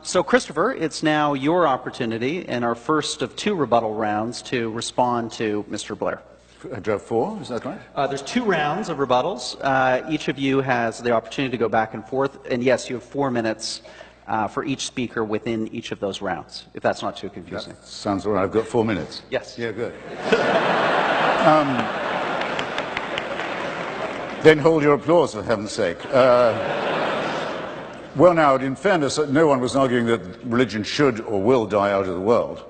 So, Christopher, it's now your opportunity in our first of two rebuttal rounds to respond to Mr. Blair. I drove 4, is that right? There's 2 rounds of rebuttals. Each of you has the opportunity to go back and forth. And yes, you have 4 minutes for each speaker within each of those rounds, if that's not too confusing. That sounds all right. I've got 4 minutes. Yes. Yeah, good. Then hold your applause, for heaven's sake. Well, now, in fairness, no one was arguing that religion should or will die out of the world.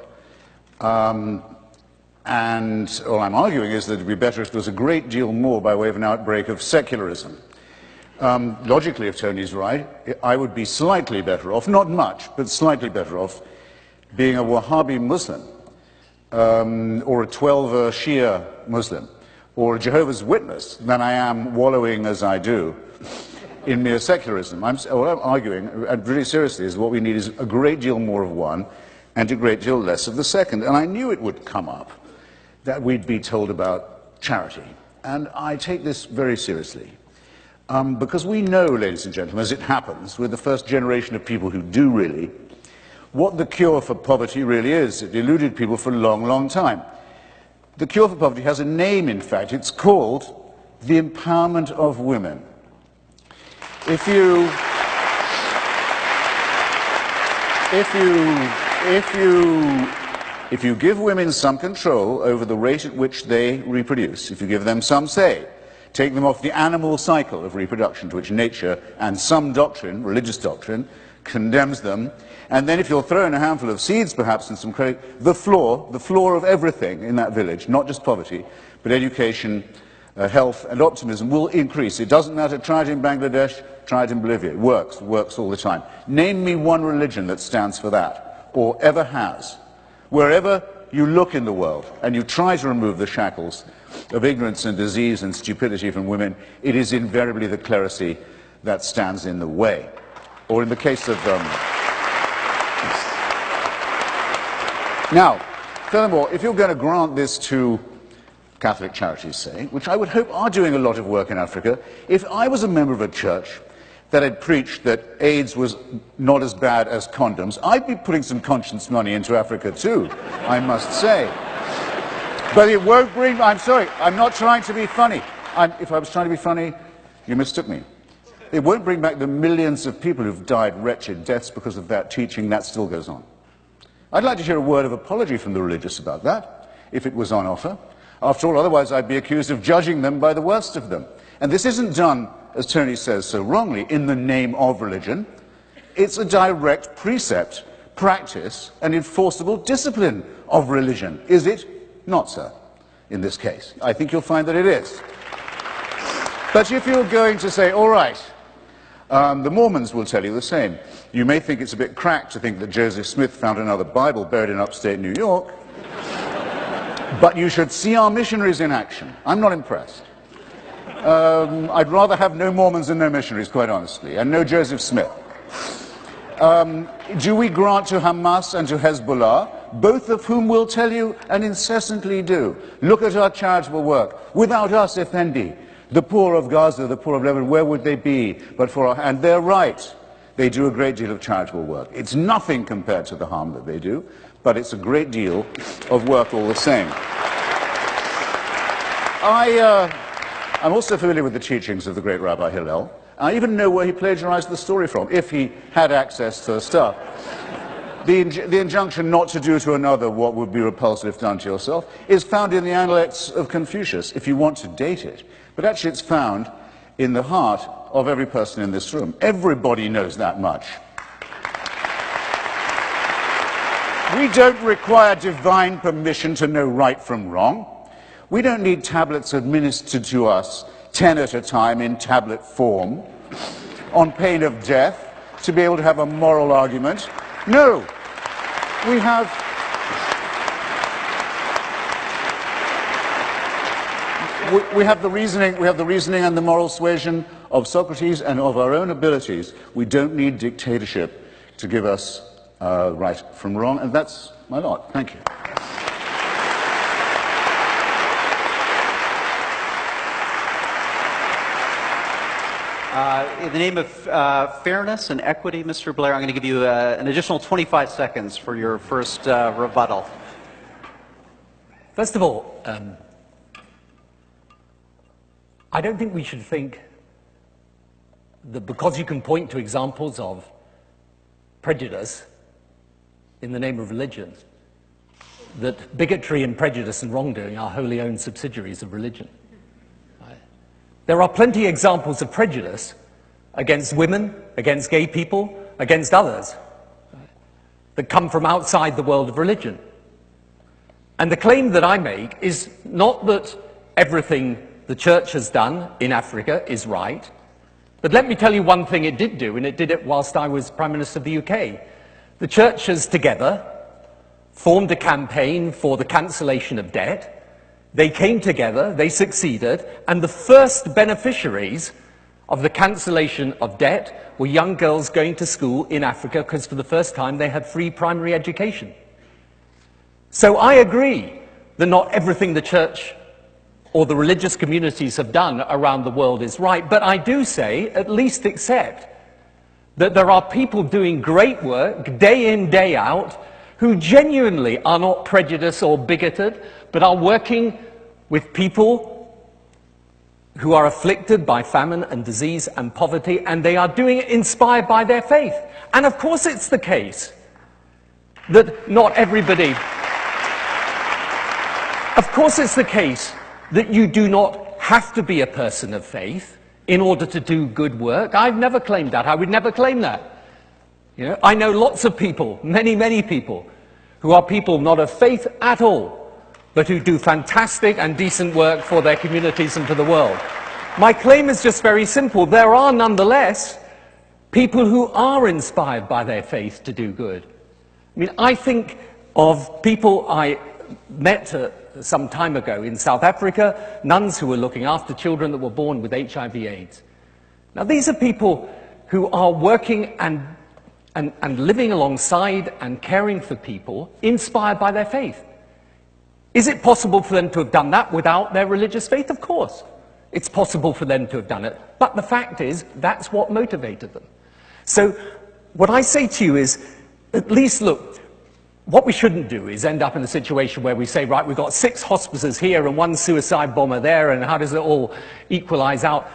And all I'm arguing is that it would be better if there was a great deal more by way of an outbreak of secularism. Logically, if Tony's right, I would be slightly better off, not much, but slightly better off, being a Wahhabi Muslim, or a Twelver Shia Muslim, or a Jehovah's Witness than I am wallowing as I do in mere secularism. What I'm arguing, and really seriously, is what we need is a great deal more of one and a great deal less of the second. And I knew it would come up, that we'd be told about charity. And I take this very seriously. Because we know, ladies and gentlemen, as it happens, we're the first generation of people who do really, what the cure for poverty really is. It eluded people for a long, long time. The cure for poverty has a name, in fact. It's called the empowerment of women. If you give women some control over the rate at which they reproduce, if you give them some say, take them off the animal cycle of reproduction to which nature and some doctrine, religious doctrine, condemns them, and then if you'll throw in a handful of seeds perhaps and some credit, the floor of everything in that village, not just poverty, but education, health and optimism will increase. It doesn't matter, try it in Bangladesh, try it in Bolivia, it works all the time. Name me one religion that stands for that, or ever has. Wherever you look in the world and you try to remove the shackles of ignorance and disease and stupidity from women, it is invariably the clerisy that stands in the way. Or in the case of... Now, furthermore, if you're going to grant this to Catholic charities, say, which I would hope are doing a lot of work in Africa, if I was a member of a church that had preached that AIDS was not as bad as condoms, I'd be putting some conscience money into Africa too, I must say. But it won't bring... I'm sorry, I'm not trying to be funny. If I was trying to be funny, you mistook me. It won't bring back the millions of people who've died wretched deaths because of that teaching. That still goes on. I'd like to hear a word of apology from the religious about that, if it was on offer. After all, otherwise I'd be accused of judging them by the worst of them. And this isn't done, as Tony says so wrongly, in the name of religion. It's a direct precept, practice, and enforceable discipline of religion. Is it? Not, sir, in this case. I think you'll find that it is. But if you're going to say, all right, the Mormons will tell you the same. You may think it's a bit cracked to think that Joseph Smith found another Bible buried in upstate New York, but you should see our missionaries in action. I'm not impressed. I'd rather have no Mormons and no missionaries, quite honestly, and no Joseph Smith. Do we grant to Hamas and to Hezbollah, both of whom will tell you and incessantly do, look at our charitable work. Without us, Effendi, the poor of Gaza, the poor of Lebanon, where would they be but for our... And they're right. They do a great deal of charitable work. It's nothing compared to the harm that they do, but it's a great deal of work all the same. I'm also familiar with the teachings of the great Rabbi Hillel. I even know where he plagiarized the story from, if he had access to the stuff. The injunction not to do to another what would be repulsive if done to yourself is found in the Analects of Confucius, if you want to date it. But actually it's found in the heart of every person in this room. Everybody knows that much. We don't require divine permission to know right from wrong. We don't need tablets administered to us 10 at a time in tablet form, on pain of death, to be able to have a moral argument. No, we have... We have the reasoning and the moral suasion of Socrates and of our own abilities. We don't need dictatorship to give us right from wrong, and that's my lot. Thank you. In the name of fairness and equity, Mr. Blair, I'm going to give you an additional 25 seconds for your first rebuttal. First of all, I don't think we should think that because you can point to examples of prejudice in the name of religion, that bigotry and prejudice and wrongdoing are wholly owned subsidiaries of religion. There are plenty of examples of prejudice against women, against gay people, against others, that come from outside the world of religion. And the claim that I make is not that everything the church has done in Africa is right, but let me tell you one thing it did do, and it did it whilst I was Prime Minister of the UK. The churches together formed a campaign for the cancellation of debt. They came together, they succeeded, and the first beneficiaries of the cancellation of debt were young girls going to school in Africa because for the first time they had free primary education. So I agree that not everything the church or the religious communities have done around the world is right, but I do say, at least accept, that there are people doing great work day in, day out, who genuinely are not prejudiced or bigoted, but are working with people who are afflicted by famine and disease and poverty, and they are doing it inspired by their faith. And of course it's the case that not everybody... Of course it's the case that you do not have to be a person of faith in order to do good work. I've never claimed that. I would never claim that. You know, I know lots of people, many, many people, who are people not of faith at all, but who do fantastic and decent work for their communities and for the world. My claim is just very simple. There are nonetheless people who are inspired by their faith to do good. I mean, I think of people I met some time ago in South Africa, nuns who were looking after children that were born with HIV/AIDS. Now, these are people who are working and living alongside and caring for people inspired by their faith. Is it possible for them to have done that without their religious faith? Of course. It's possible for them to have done it. But the fact is, that's what motivated them. So what I say to you is, at least look, what we shouldn't do is end up in a situation where we say, right, we've got 6 hospices here and 1 suicide bomber there, and how does it all equalize out?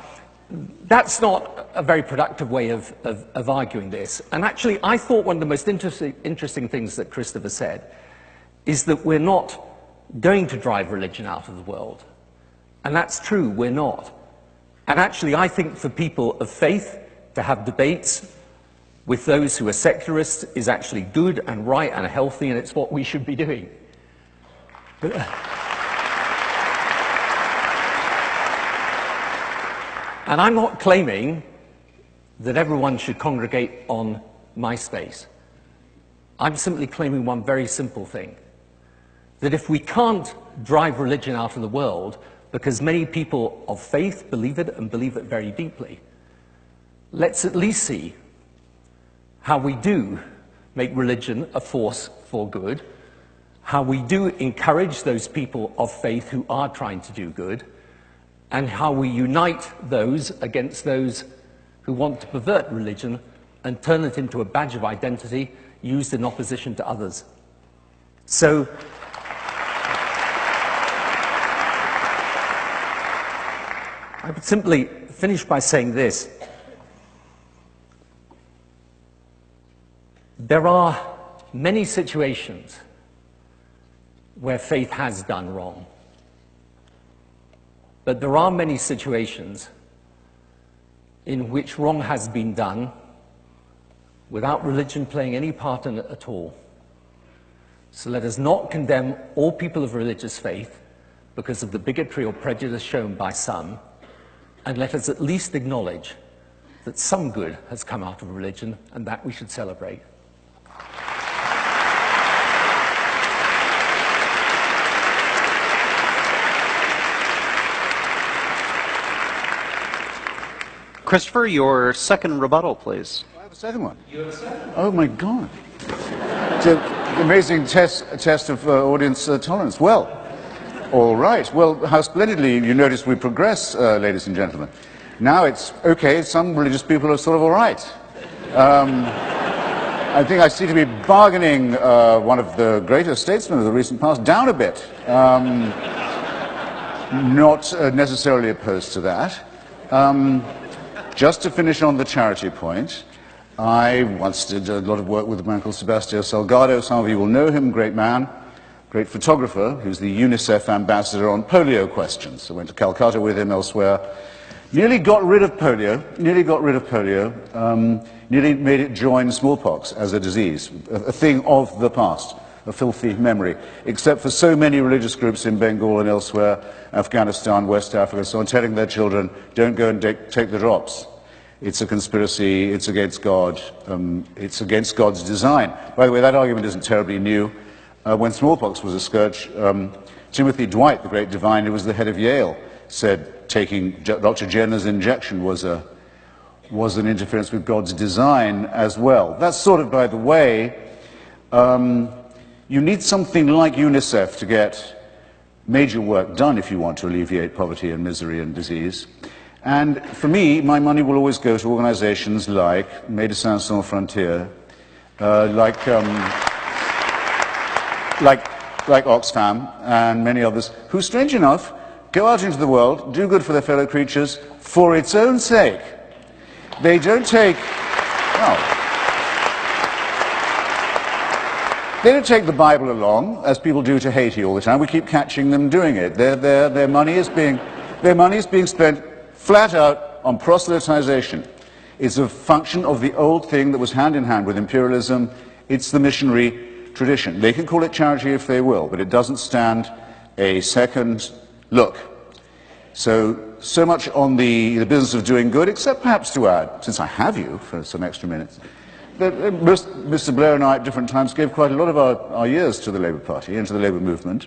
That's not a very productive way of arguing this. And actually, I thought one of the most interesting things that Christopher said is that we're not going to drive religion out of the world. And that's true, we're not. And actually, I think for people of faith to have debates with those who are secularists is actually good and right and healthy, and it's what we should be doing. But, and I'm not claiming that everyone should congregate on MySpace. I'm simply claiming one very simple thing, that if we can't drive religion out of the world because many people of faith believe it and believe it very deeply, let's at least see how we do make religion a force for good, how we do encourage those people of faith who are trying to do good, and how we unite those against those who want to pervert religion and turn it into a badge of identity used in opposition to others. So, I would simply finish by saying this. There are many situations where faith has done wrong. But there are many situations in which wrong has been done without religion playing any part in it at all. So let us not condemn all people of religious faith because of the bigotry or prejudice shown by some, and let us at least acknowledge that some good has come out of religion, and that we should celebrate. Christopher, your second rebuttal, please. I have a second one. You have a second? Oh, my God. It's an amazing test of audience tolerance. Well, all right. Well, how splendidly you notice we progress, ladies and gentlemen. Now it's, okay, some religious people are sort of all right. I think I seem to be bargaining one of the greatest statesmen of the recent past down a bit. Not necessarily opposed to that. Just to finish on the charity point, I once did a lot of work with a man called Sebastião Salgado. Some of you will know him, great man, great photographer, who's the UNICEF ambassador on polio questions. I went to Calcutta with him, elsewhere. Nearly got rid of polio, nearly made it join smallpox as a disease, a thing of the past, a filthy memory, except for so many religious groups in Bengal and elsewhere, Afghanistan, West Africa, so on, telling their children, don't go and take the drops. It's a conspiracy, it's against God, it's against God's design. By the way, that argument isn't terribly new. When smallpox was a scourge, Timothy Dwight, the great divine who was the head of Yale, said taking Dr. Jenner's injection was an interference with God's design as well. That's sort of, by the way, you need something like UNICEF to get major work done if you want to alleviate poverty and misery and disease. And for me, my money will always go to organizations like Médecins Sans Frontières, like Oxfam and many others, who, strange enough, go out into the world, do good for their fellow creatures for its own sake. They don't take, they don't take the Bible along, as people do to Haiti all the time. We keep catching them doing it. Their money is being spent flat out on proselytization. It's a function of the old thing that was hand in hand with imperialism. It's the missionary tradition. They can call it charity if they will, but it doesn't stand a second look. So much on the business of doing good, except perhaps to add, since I have you for some extra minutes, that Mr. Blair and I at different times gave quite a lot of our years to the Labour Party and to the Labour movement.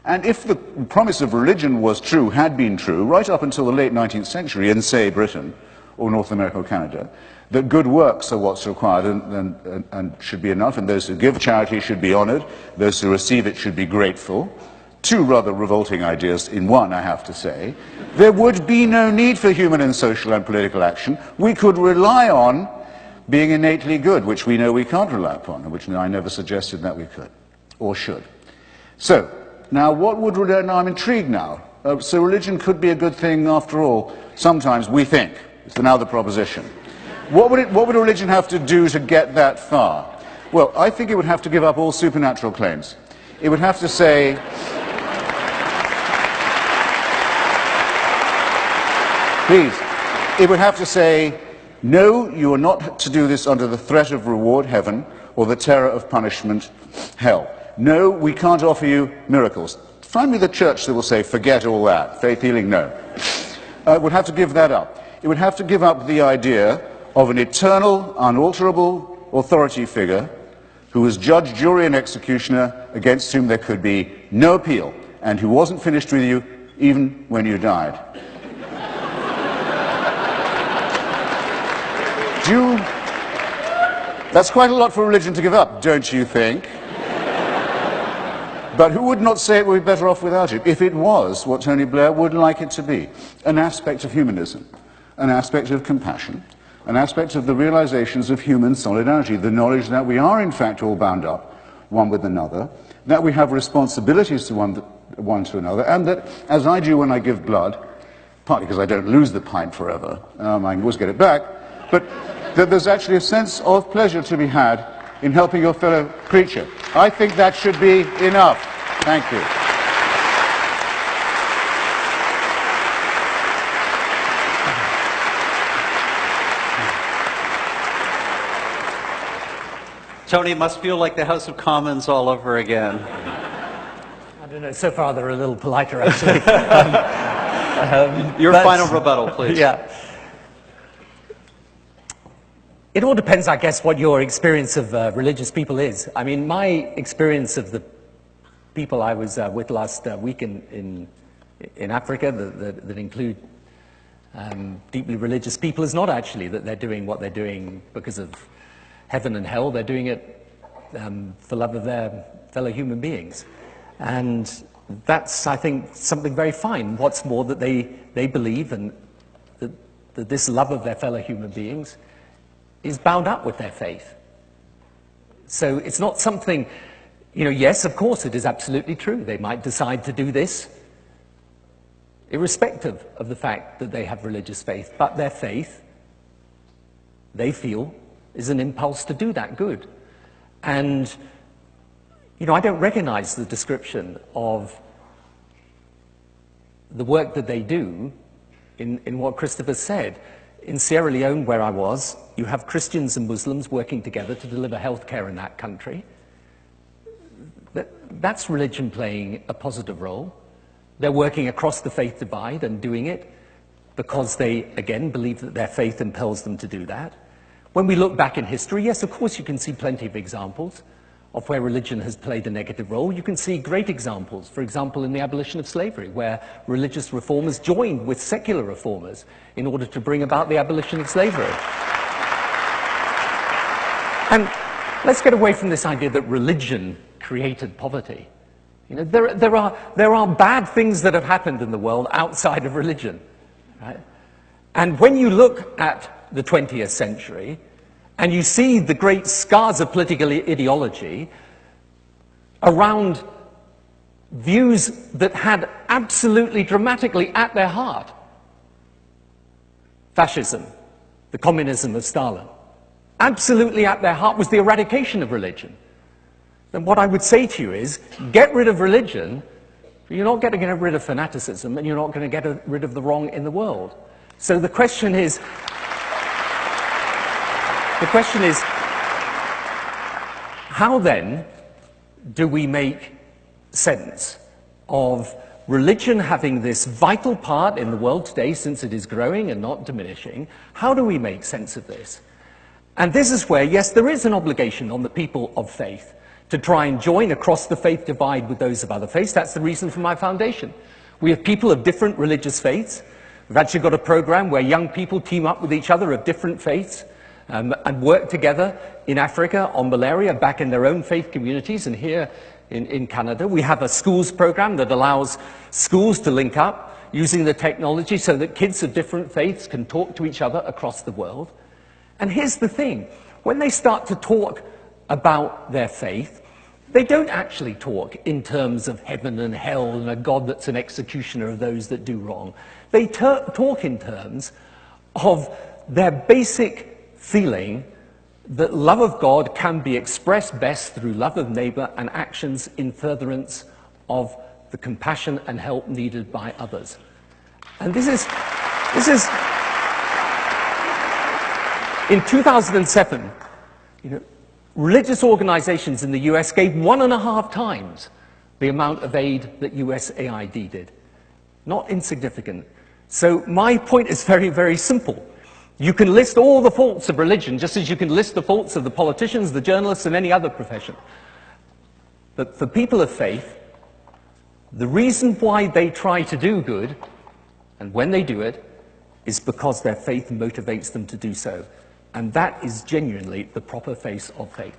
And if the promise of religion was true, had been true, right up until the late 19th century in, say, Britain or North America or Canada, that good works are what's required and should be enough, and those who give charity should be honoured, those who receive it should be grateful. Two rather revolting ideas in one, I have to say. There would be no need for human and social and political action. We could rely on being innately good, which we know we can't rely upon, and which I never suggested that we could, or should. So, now what would religion, now I'm intrigued now. So religion could be a good thing after all. Sometimes we think. It's now the proposition. What would religion have to do to get that far? Well, I think it would have to give up all supernatural claims. It would have to say, please, it would have to say, no, you are not to do this under the threat of reward, heaven, or the terror of punishment, hell. No, we can't offer you miracles. Find me the church that will say, forget all that. Faith healing, no. It would have to give that up. It would have to give up the idea of an eternal, unalterable authority figure who was judge, jury, and executioner against whom there could be no appeal, and who wasn't finished with you even when you died. That's quite a lot for religion to give up, don't you think? But who would not say it would be better off without it, if it was what Tony Blair would like it to be? An aspect of humanism, an aspect of compassion, an aspect of the realizations of human solidarity, the knowledge that we are in fact all bound up one with another, that we have responsibilities to one to another, and that, as I do when I give blood, partly because I don't lose the pint forever, I can always get it back, but that there's actually a sense of pleasure to be had in helping your fellow creature. I think that should be enough. Thank you. Tony, it must feel like the House of Commons all over again. I don't know, so far they're a little politer, actually. Your final rebuttal, please. Yeah. It all depends, I guess, what your experience of religious people is. I mean, my experience of the people I was with last week in Africa that include deeply religious people is not actually that they're doing what they're doing because of heaven and hell. They're doing it for love of their fellow human beings. And that's, I think, something very fine. What's more, that they believe, and that this love of their fellow human beings is bound up with their faith. So it's not something, yes, of course, it is absolutely true. They might decide to do this irrespective of the fact that they have religious faith, but their faith, they feel, is an impulse to do that good. And, I don't recognize the description of the work that they do in what Christopher said. In Sierra Leone, where I was, you have Christians and Muslims working together to deliver healthcare in that country. That's religion playing a positive role. They're working across the faith divide and doing it because they, again, believe that their faith impels them to do that. When we look back in history, yes, of course, you can see plenty of examples of where religion has played a negative role. You can see great examples, for example, in the abolition of slavery, where religious reformers joined with secular reformers in order to bring about the abolition of slavery. And let's get away from this idea that religion created poverty. There are bad things that have happened in the world outside of religion, right? And when you look at the 20th century, and you see the great scars of political ideology around views that had absolutely dramatically at their heart fascism, the communism of Stalin. Absolutely at their heart was the eradication of religion. Then what I would say to you is, get rid of religion, you're not going to get rid of fanaticism, and you're not going to get rid of the wrong in the world. So the question is, how then do we make sense of religion having this vital part in the world today, since it is growing and not diminishing? How do we make sense of this? And this is where, yes, there is an obligation on the people of faith to try and join across the faith divide with those of other faiths. That's the reason for my foundation. We have people of different religious faiths. We've actually got a program where young people team up with each other of different faiths and work together in Africa on malaria, back in their own faith communities, and here in Canada. We have a schools program that allows schools to link up using the technology so that kids of different faiths can talk to each other across the world. And here's the thing, when they start to talk about their faith, they don't actually talk in terms of heaven and hell and a God that's an executioner of those that do wrong. They talk in terms of their basic feeling that love of God can be expressed best through love of neighbor and actions in furtherance of the compassion and help needed by others. And this is in 2007, religious organizations in the US gave 1.5 times the amount of aid that USAID did. Not insignificant. So my point is very, very simple. You can list all the faults of religion, just as you can list the faults of the politicians, the journalists, and any other profession. But for people of faith, the reason why they try to do good, and when they do it, is because their faith motivates them to do so. And that is genuinely the proper face of faith.